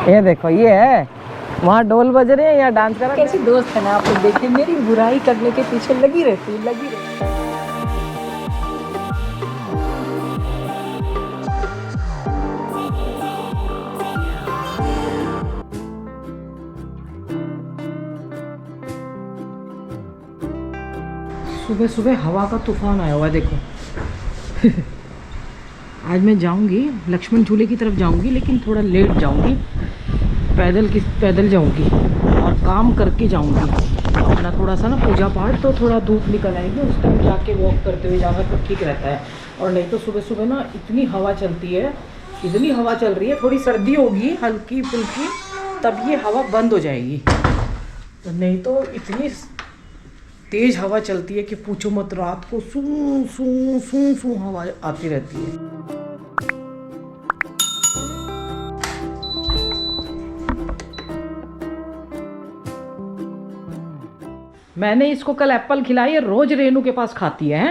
ये देखो, ये है वहाँ ढोल बज रहे हैं या डांस कर रहे हैं। कैसी दोस्त है ना, आप लोग देखिए, मेरी बुराई करने के पीछे लगी रहती है। सुबह सुबह हवा का तूफान आया हुआ है, देखो। आज मैं जाऊंगी लक्ष्मण झूले की तरफ जाऊंगी, लेकिन थोड़ा लेट जाऊंगी। पैदल जाऊंगी और काम करके जाऊंगी अपना थोड़ा सा ना पूजा पाठ, तो थोड़ा धूप निकल आएगी, उस टाइम जाके वॉक करते हुए जाना तो ठीक रहता है। और नहीं तो सुबह सुबह ना इतनी हवा चलती है, इतनी हवा चल रही है, थोड़ी सर्दी होगी हल्की फुल्की, तब ये हवा बंद हो जाएगी। तो नहीं तो इतनी तेज़ हवा चलती है कि पूछो मत। रात को सू सू सू सू हवा आती रहती है। मैंने इसको कल एप्पल खिलाई है, रोज रेनू के पास खाती है,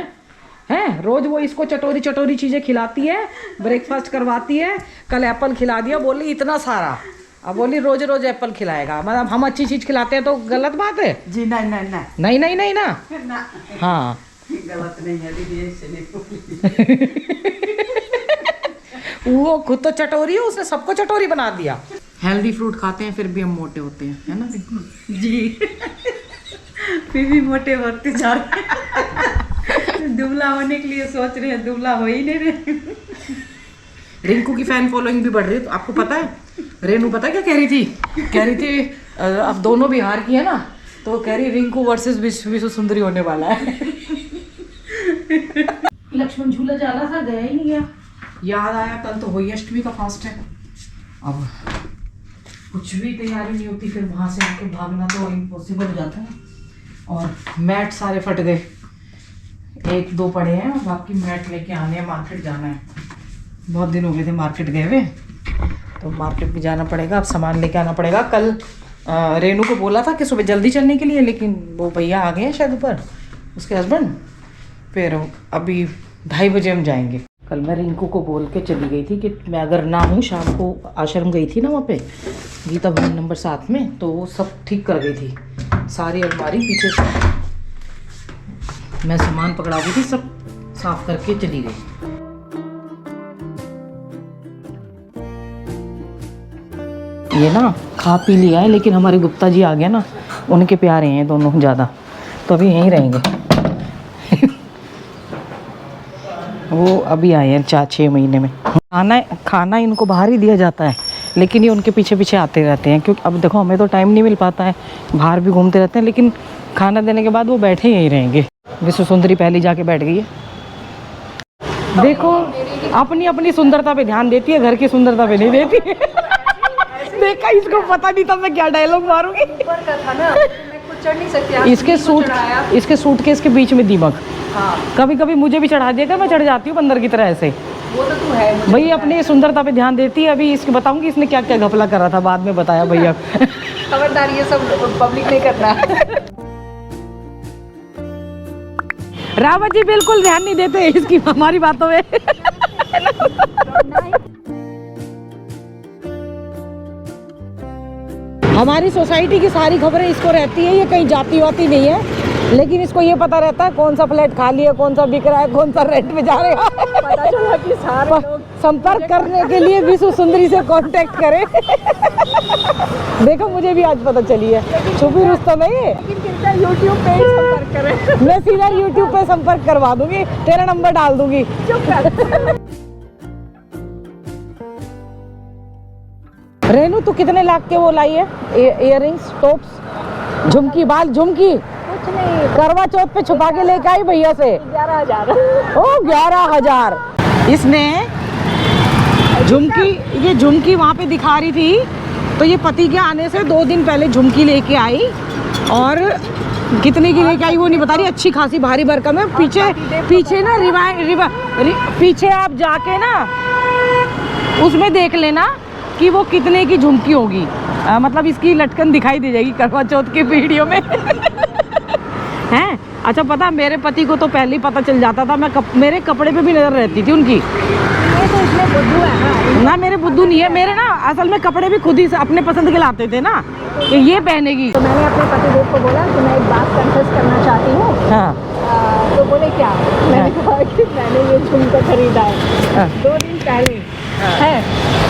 हैं? रोज वो इसको चटोरी चटोरी चीज़ें खिलाती है, ब्रेकफास्ट करवाती है। कल एप्पल खिला दिया, बोली इतना सारा। अब बोली रोज रोज एप्पल खिलाएगा, मतलब हम अच्छी चीज़ खिलाते हैं तो गलत बात है जी? नहीं नहीं नहीं नहीं नहीं नहीं ना, ना। हाँ गलत नहीं है दीदी। वो खुद तो चटोरी है, उसने सबको चटोरी बना दिया। हेल्दी फ्रूट खाते हैं फिर भी हम मोटे होते हैं, है ना जी? फिर भी मोटे होते जा रहे हैं। दुबला होने के लिए सोच रहे हैं, दुबला हो ही नहीं रहे। रिंकू की फैन फॉलोइंग भी बढ़ रही है, तो आपको पता है रेनू पता है क्या कह रही थी? कह रही थी अब दोनों बिहार की है ना, तो कह रही रिंकू वर्सेस विश्व सुंदरी होने वाला है। लक्ष्मण झूला जाना था, गया ही नहीं गया। याद आया कल तो होली अष्टमी का फास्ट है, अब कुछ भी तैयारी नहीं होती, फिर वहाँ से आके भागना तो इम्पॉसिबल हो जाता है। और मैट सारे फट गए, 1-2 पड़े हैं और बाकी मैट लेके आने हैं, मार्केट जाना है। बहुत दिन हो गए थे मार्केट गए हुए, तो मार्केट भी जाना पड़ेगा, अब सामान लेके आना पड़ेगा। कल रेनू को बोला था कि सुबह जल्दी चलने के लिए, लेकिन वो भैया आ गए हैं शायद ऊपर, उसके हस्बैंड। फिर अभी 2:30 बजे हम जाएंगे। कल मैं रिंकू को बोल के चली गई थी कि मैं अगर ना हूँ, शाम को आश्रम गई थी ना वहाँ पे गीता भवन नंबर 7 में, तो वो सब ठीक कर गई थी। सारी अलमारी पीछे से मैं सामान पकड़ा दी थी, सब साफ करके चली गई। ये ना खा पी लिया है, लेकिन हमारे गुप्ता जी आ गए ना, उनके प्यारे हैं दोनों ज़्यादा, तो अभी यहीं रहेंगे। वो अभी आए हैं 4-6 महीने में। खाना इनको बाहर ही दिया जाता है, लेकिन ये उनके पीछे पीछे आते रहते हैं, क्योंकि अब देखो हमें तो टाइम नहीं मिल पाता है, बाहर भी घूमते रहते हैं, लेकिन खाना देने के बाद वो बैठे यहीं रहेंगे। विश्व सुंदरी पहले जाके बैठ गई है। देखो अपनी अपनी सुंदरता पे ध्यान देती है, घर की सुंदरता पे नहीं देती है। देखा, इसको पता नहीं था मैं क्या डायलॉग मारूंगी। ऊपर का था ना, मैं कुछ चढ़ नहीं सकती। इसके सूटकेस के बीच में दीमक। हाँ। कभी कभी मुझे भी चढ़ा दिया, मैं चढ़ जाती हूँ बंदर की तरह ऐसे। वो तो तू है भाई, अपनी सुंदरता पे ध्यान देती है। अभी इसके बताऊंगी इसने क्या क्या घपला करा था, बाद में बताया भैया। खबरदार, ये सब पब्लिक नहीं करना। रावत जी बिल्कुल ध्यान नहीं देते इसकी हमारी बातों में। हमारी सोसाइटी की सारी खबरें इसको रहती है, ये कहीं जाती वाती नहीं है, लेकिन इसको ये पता रहता है कौन सा फ्लैट खाली है, कौन सा बिक रहा है, कौन सा रेंट में जा रहा है। पता चला कि सारे लोग संपर्क करने के लिए विश्व सुंदरी से कांटेक्ट करें। देखो, मुझे भी आज पता चली है, छुपी रुस्तम है ये। यूट्यूब पे ही संपर्क करें। मैं सीधा यूट्यूब पे संपर्क करवा दूंगी, तेरा नंबर डाल दूंगी। चुप कर। रेनू, तू कितने लाख के वो लाई है? इयररिंग्स, टॉप्स, झुमकी, बाल झुमकी? कुछ नहीं, करवा चौथ पे छुपा के लेके आई भैया से। 11,000। ओ 11,000। इसने झुमकी, ये झुमकी वहाँ पे दिखा रही थी, तो ये पति के आने से 2 दिन पहले झुमकी लेके आई, और कितने की लेके आई वो नहीं बता रही, अच्छी खासी भारी भरकम है। पीछे ना पीछे आप जाके ना उसमें देख लेना कि वो कितने की झुमकी होगी, मतलब इसकी लटकन दिखाई दे जाएगी करवा चौथ की वीडियो में। हैं? अच्छा, पता मेरे पति को तो पहले ही पता चल जाता था, मेरे कपड़े पे भी नजर रहती थी उनकी। तो इसमें बुद्धू है ना। ना मेरे बुद्धू नहीं है, मेरे ना असल में कपड़े भी खुद ही अपने पसंद के लाते थे ना कि ये पहनेगी। तो मैंने अपने पतिदेव को बोला कि मैं एक बात कन्फेस करना चाहती हूँ। हाँ तो बोले क्या? मैंने कहा कि मैंने ये झुमका खरीदा है 2 दिन पहले है।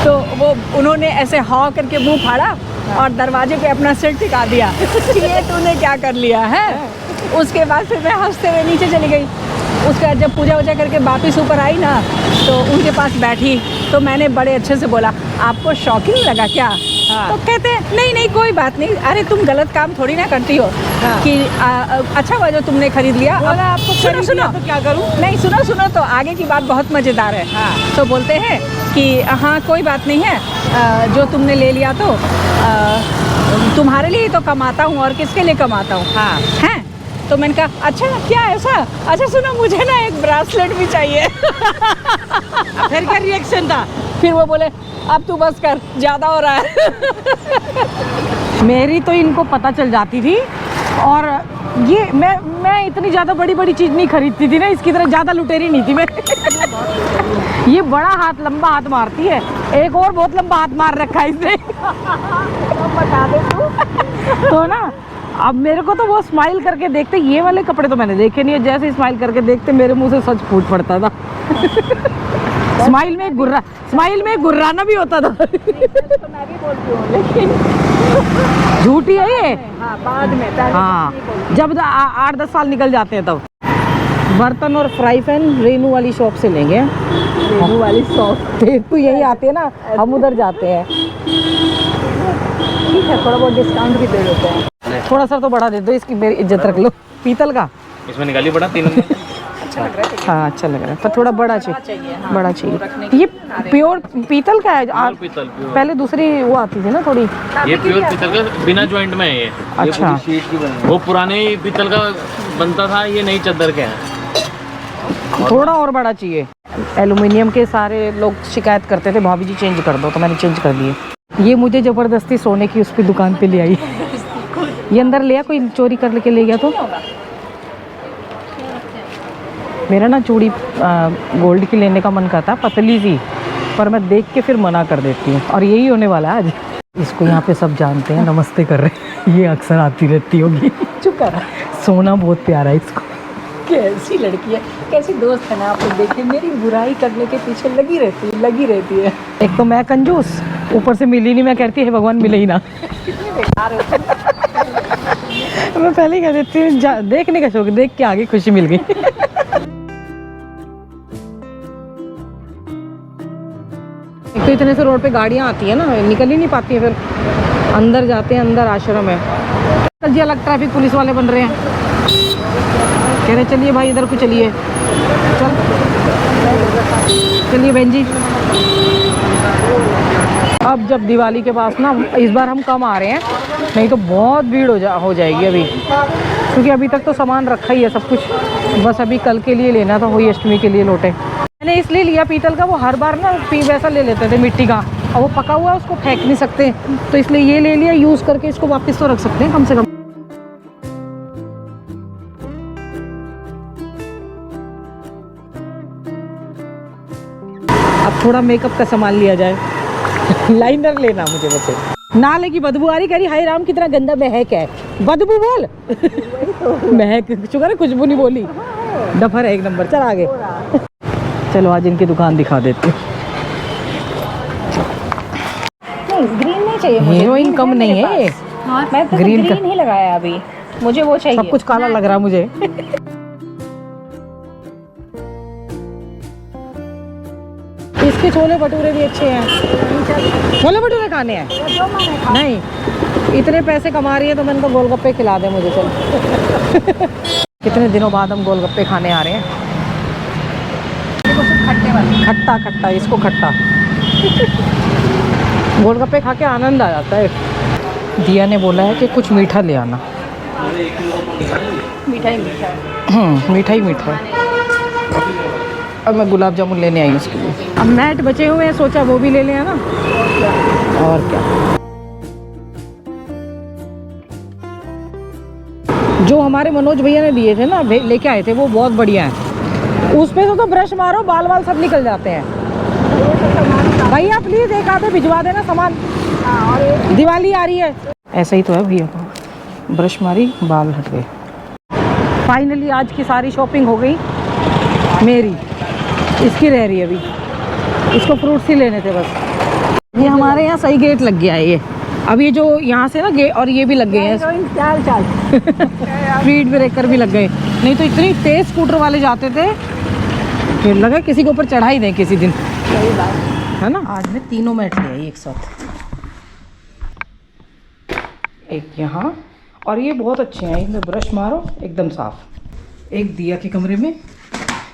तो वो उन्होंने ऐसे हाँ करके मुंह फाड़ा और दरवाजे पे अपना सिर टिका दिया कि ये तूने क्या कर लिया है। उसके बाद फिर मैं हंसते हुए नीचे चली गई। उसका जब पूजा वूजा करके वापस ऊपर आई ना, तो उनके पास बैठी तो मैंने बड़े अच्छे से बोला, आपको शॉकिंग लगा क्या? तो कहते हैं नहीं नहीं कोई बात नहीं, अरे तुम गलत काम थोड़ी ना करती हो कि अच्छा हुआ जो तुमने खरीद लिया। बोला आपको सुनो सुनो तो क्या करूँ? नहीं सुनो सुनो, तो आगे की बात बहुत मज़ेदार है। तो बोलते हैं कि हाँ कोई बात नहीं है, जो तुमने ले लिया तो तुम्हारे लिए तो कमाता हूँ और किसके लिए कमाता हूँ। हाँ हैं? तो मैंने कहा अच्छा क्या ऐसा? अच्छा सुनो मुझे ना एक ब्रासलेट भी चाहिए। फिर क्या रिएक्शन था? फिर वो बोले अब तू बस कर, ज़्यादा हो रहा है। मेरी तो इनको पता चल जाती थी। और ये मैं इतनी ज़्यादा बड़ी बड़ी चीज़ नहीं खरीदती थी ना, इसकी तरह ज़्यादा लुटेरी नहीं थी मैं। ये बड़ा हाथ, लंबा हाथ मारती है। एक और बहुत लंबा हाथ मार रखा है इसने। बता दे तू। तो ना अब मेरे को तो वो स्माइल करके देखते, ये वाले कपड़े तो मैंने देखे नहीं है, जैसे स्माइल करके देखते मेरे मुंह से सच फूट पड़ता था। स्माइल में एक गुर्राना भी होता था। तो मैं भी बोलती हूँ लेकिन झूठी है ये। हाँ बाद में हाँ जब 8-10 साल निकल जाते हैं तब। बर्तन और फ्राई पैन रेनू वाली शॉप से लेंगे। रेनू वाली शॉप तो यही आते हैं ना, हम उधर जाते हैं। ठीक है, थोड़ा बहुत डिस्काउंट भी दे देते हैं। थोड़ा सा तो बढ़ा दे दो, इसकी मेरी इज्जत रख लो। पीतल का इसमें निकालिए बड़ा 3 नंबर। अच्छा लग रहा है। हाँ अच्छा लग रहा है, पर थोड़ा बड़ा चाहिए। हाँ, बड़ा रखने चाहिए। के ये प्योर पीतल का है। प्योर पीतल, प्योर। पहले दूसरी वो आती थी ना थोड़ी। ये प्योर पीतल का बिना जॉइंट में है ये। अच्छा वो पुराने पीतल का बनता था, ये नई चद्दर के हैं। थोड़ा और बड़ा चाहिए। एल्युमिनियम के सारे लोग शिकायत करते थे भाभी जी चेंज कर दो, तो मैंने चेंज कर दिए। ये मुझे ज़बरदस्ती सोने की उसकी दुकान पे ले आई। ये अंदर ले आ, कोई चोरी कर लेके ले गया तो। मेरा ना चूड़ी गोल्ड की लेने का मन करता है, पतली सी, पर मैं देख के फिर मना कर देती हूँ। और यही होने वाला है आज। इसको यहाँ पे सब जानते हैं, नमस्ते कर रहे हैं। ये अक्सर आती रहती होगी। चुप कर। सोना बहुत प्यारा है इसको। कैसी लड़की है, कैसी दोस्त है ना। आप लोग देखिए, मेरी बुराई करने के पीछे लगी रहती है। एक तो मैं कंजूस, ऊपर से मिली नहीं। मैं कहती है भगवान मिले ही ना। कितनी बेकार है। मैं पहले ही कह देती हूँ, देखने का शौक, देख के आगे खुशी मिल गई। एक तो इतने से रोड पे गाड़ियाँ आती है ना, निकल ही नहीं पाती है। फिर अंदर जाते हैं, अंदर आश्रम है। कल जी अलग ट्रैफिक पुलिस वाले बन रहे हैं। कह रहे चलिए भाई इधर को चलिए, चलिए बहन जी। अब जब दिवाली के पास ना, इस बार हम कम आ रहे हैं, नहीं तो बहुत भीड़ हो जाएगी अभी, क्योंकि अभी तक तो सामान रखा ही है सब कुछ। बस अभी कल के लिए लेना था, वही अष्टमी के लिए लोटे। मैंने इसलिए लिया पीतल का, वो हर बार ना वैसा ले लेते थे मिट्टी का, और वो पका हुआ है उसको फेंक नहीं सकते, तो इसलिए ये ले लिया। यूज़ करके इसको वापस तो रख सकते हैं कम से कम। अब थोड़ा मेकअप का सामान लिया जाए। लाइनर लेना मुझे बचे। नाले की बदबू आ रही, कह रही हाय राम कितना गंदा महक है। बदबू बोल। महक शुक्र है खुशबू नहीं बोली। डफर है एक नंबर। चल आगे चलो, आज इनकी दुकान दिखा देती हूँ। नहीं ग्रीन नहीं चाहिए मुझे। हीरोइन कम नहीं है ये। मैं तो ग्रीन ग्रीन ही लगाया अभी, मुझे वो चाहिए। सब कुछ काला लग रहा मुझे। इसके छोले भटूरे भी अच्छे हैं। छोले भटूरे खाने हैं? नहीं, इतने पैसे कमा रही है तो मैंने तो गोलगप्पे खिला दे मुझे। चल। कितने दिनों बाद हम गोलगप्पे खाने आ रहे हैं। खट्टे वाले। खट्टा खट्टा, इसको खट्टा। गोलगप्पे खा के आनंद आ जाता है। दिया ने बोला है कि कुछ मीठा ले आना। मीठा ही मीठा है। मीठा ही मीठा है। अब मैं गुलाब जामुन लेने आई उसके लिए। अब मैट बचे हुए हैं, सोचा वो भी ले लें ना। और क्या, जो हमारे मनोज भैया ने दिए थे ना, लेके आए थे, वो बहुत बढ़िया है। उस पे तो ब्रश मारो बाल सब निकल जाते हैं। भैया प्लीज एक आधे भिजवा देना सामान, और दिवाली आ रही है। ऐसा ही तो है भैया को, ब्रश मारी बाल हट गए। फाइनली आज की सारी शॉपिंग हो गई मेरी, इसकी रह रही है अभी, इसको फ्रूट्स ही लेने थे बस। ये हमारे यहाँ सही गेट लग गया है ये, अब ये जो यहाँ से ना गेट, और ये भी लग गए हैं स्पीड ब्रेकर भी लग गए, नहीं तो इतनी तेज स्कूटर वाले जाते थे कि लगा किसी के ऊपर चढ़ा ही दें किसी दिन, है ना। आज मैं तीनों मैट ले आई एक साथ, एक यहाँ, और ये बहुत अच्छे हैं, इनमें ब्रश मारो एकदम साफ। एक दिया के कमरे में,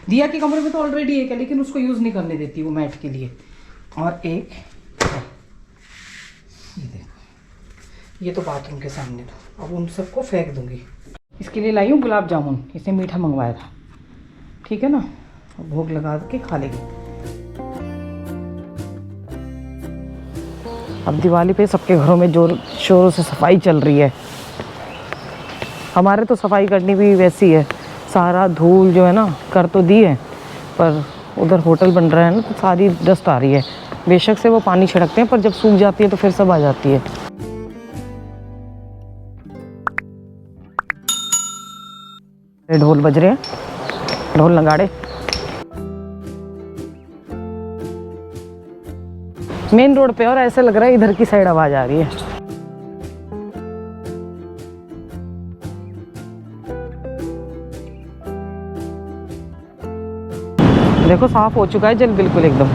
दिया के कमरे में तो ऑलरेडी एक है लेकिन उसको यूज़ नहीं करने देती वो मैट के लिए, और एक ये देखो, ये तो बाथरूम के सामने था, अब उन सबको फेंक दूंगी। इसके लिए लाई हूँ गुलाब जामुन, इसे मीठा मंगवाया था, ठीक है ना, भोग लगा के खा लेंगे। अब दिवाली पे सबके घरों में जोर शोरों से सफाई चल रही है, हमारे तो सफाई करनी भी वैसी है, सारा धूल जो है ना कर तो दी है, पर उधर होटल बन रहा है ना तो सारी डस्ट आ रही है। बेशक से वो पानी छिड़कते हैं पर जब सूख जाती है तो फिर सब आ जाती है। ढोल बज रहे हैं, ढोल नगाड़े। मेन रोड पे, और ऐसे लग रहा है इधर की साइड आवाज आ रही है। देखो साफ हो चुका है जल बिल्कुल एकदम।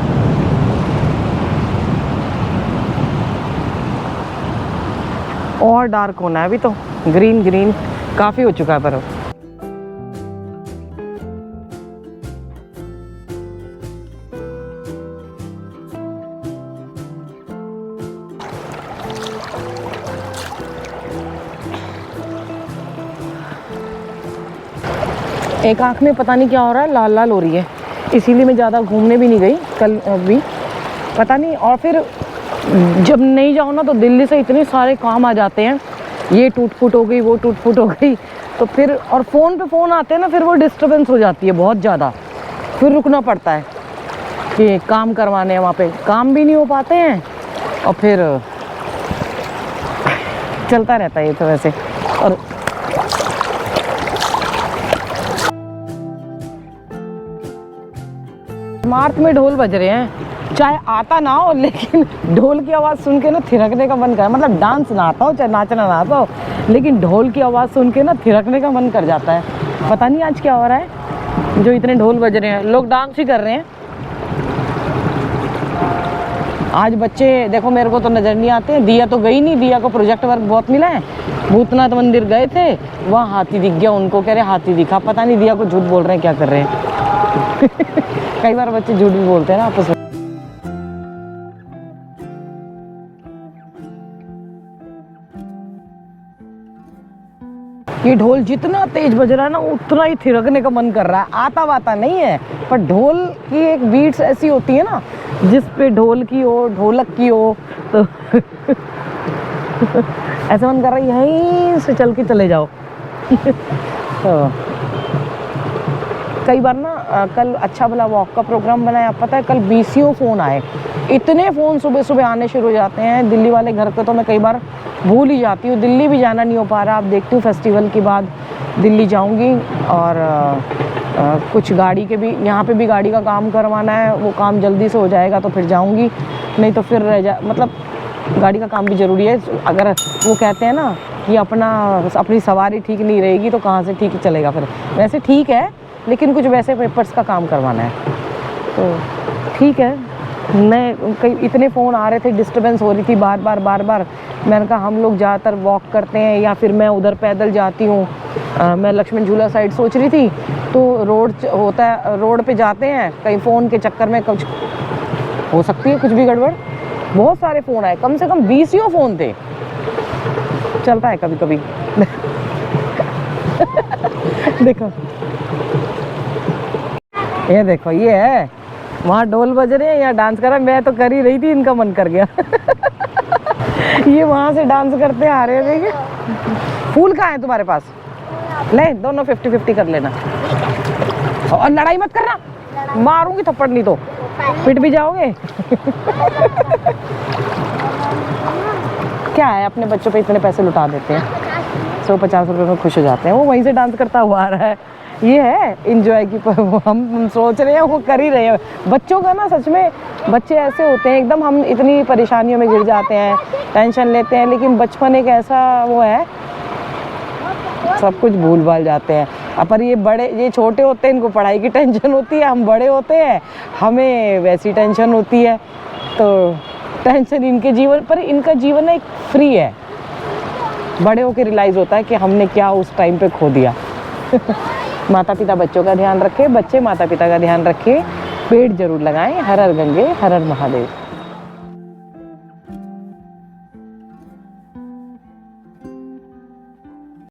और डार्क होना है अभी तो, ग्रीन ग्रीन काफी हो चुका है पर अब। एक आंख में पता नहीं क्या हो रहा है, लाल लाल हो रही है, इसीलिए मैं ज़्यादा घूमने भी नहीं गई कल भी, पता नहीं। और फिर जब नहीं जाओ ना तो दिल्ली से इतने सारे काम आ जाते हैं, ये टूट फूट हो गई, वो टूट फूट हो गई, तो फिर और फ़ोन पे फ़ोन आते हैं ना, फिर वो डिस्टर्बेंस हो जाती है बहुत ज़्यादा, फिर रुकना पड़ता है कि काम करवाने हैं, वहाँ पे काम भी नहीं हो पाते हैं और फिर चलता रहता है ये तो वैसे। और स्मार्ट में ढोल बज रहे हैं, चाहे आता ना हो लेकिन ढोल की आवाज़ सुन के ना थिरकने का मन कर, मतलब डांस ना आता हो चाहे नाचना ना आता हो, लेकिन ढोल की आवाज़ सुन के ना थिरकने का मन कर जाता है। पता नहीं आज क्या हो रहा है जो इतने ढोल बज रहे हैं, लोग डांस ही कर रहे हैं आज। बच्चे देखो मेरे को तो नज़र नहीं आते, दिया तो गई नहीं, दिया को प्रोजेक्ट वर्क बहुत मिला है, भूतनाथ मंदिर गए थे वहाँ हाथी दिख गया उनको, कह रहे हाथी दिखा, पता नहीं दिया को झूठ बोल रहे हैं क्या कर रहे हैं कई बार बच्चे झूठ भी बोलते हैं ना आपस में। ये ढोल जितना तेज बज रहा है ना उतना ही थिरकने का मन कर रहा है, आता वाता नहीं है पर ढोल की एक बीट्स ऐसी होती है ना जिस पे ढोल की हो, ढोलक की हो, तो ऐसा मन कर रहा है यहीं से चल के चले जाओ तो कई बार ना कल अच्छा भला वॉक का प्रोग्राम बनाया, पता है कल 20 फ़ोन आए, इतने फ़ोन सुबह सुबह आने शुरू हो जाते हैं दिल्ली वाले घर पे, तो मैं कई बार भूल ही जाती हूँ, दिल्ली भी जाना नहीं हो पा रहा। अब देखती हूँ फेस्टिवल के बाद दिल्ली जाऊँगी, और कुछ गाड़ी के भी यहाँ पे भी गाड़ी का काम करवाना है, वो काम जल्दी से हो जाएगा तो फिर जाऊँगी, नहीं तो फिर मतलब गाड़ी का काम भी ज़रूरी है। अगर वो कहते हैं ना कि अपनी सवारी ठीक नहीं रहेगी तो कहाँ से ठीक चलेगा, फिर वैसे ठीक है लेकिन कुछ वैसे पेपर्स का काम करवाना है तो ठीक है। मैं कई इतने फ़ोन आ रहे थे, डिस्टर्बेंस हो रही थी बार बार। मैंने कहा हम लोग ज़्यादातर वॉक करते हैं या फिर मैं उधर पैदल जाती हूँ, मैं लक्ष्मण झूला साइड सोच रही थी, तो रोड होता है, रोड पे जाते हैं, कहीं फ़ोन के चक्कर में कुछ हो सकती है, कुछ भी गड़बड़। बहुत सारे फ़ोन आए, कम से कम 20 फ़ोन थे, चलता है कभी कभी देखो ये देखो, ये है वहाँ ढोल बज रहे हैं, यहाँ डांस कर रहा है, मैं तो कर ही रही थी, इनका मन कर गया ये वहाँ से डांस करते आ रहे हैं, देखिए। फूल कहाँ है तुम्हारे पास? ले, दोनों 50-50 कर लेना, और लड़ाई मत करना, मारूंगी थप्पड़ नहीं तो। पिट भी जाओगे? क्या है, अपने बच्चों पे इतने पैसे लुटा देते हैं, 150 रुपये में खुश हो जाते हैं। वो वहीं से डांस करता हुआ आ रहा है। ये है इंजॉय की हम सोच रहे हैं, वो कर ही रहे हैं। बच्चों का ना सच में, बच्चे ऐसे होते हैं एकदम, हम इतनी परेशानियों में गिर जाते हैं, टेंशन लेते हैं, लेकिन बचपन एक ऐसा वो है, सब कुछ भूल भाल जाते हैं। पर ये बड़े, ये छोटे होते हैं, इनको पढ़ाई की टेंशन होती है, हम बड़े होते हैं, हमें वैसी टेंशन होती है। तो टेंशन इनके जीवन पर, इनका जीवन एक फ्री है। बड़े होकर रियलाइज़ होता है कि हमने क्या उस टाइम पे खो दिया। माता पिता बच्चों का ध्यान रखें, बच्चे माता पिता का ध्यान रखें, पेड़ जरूर लगाएं। हर हर गंगे हर हर महादेव।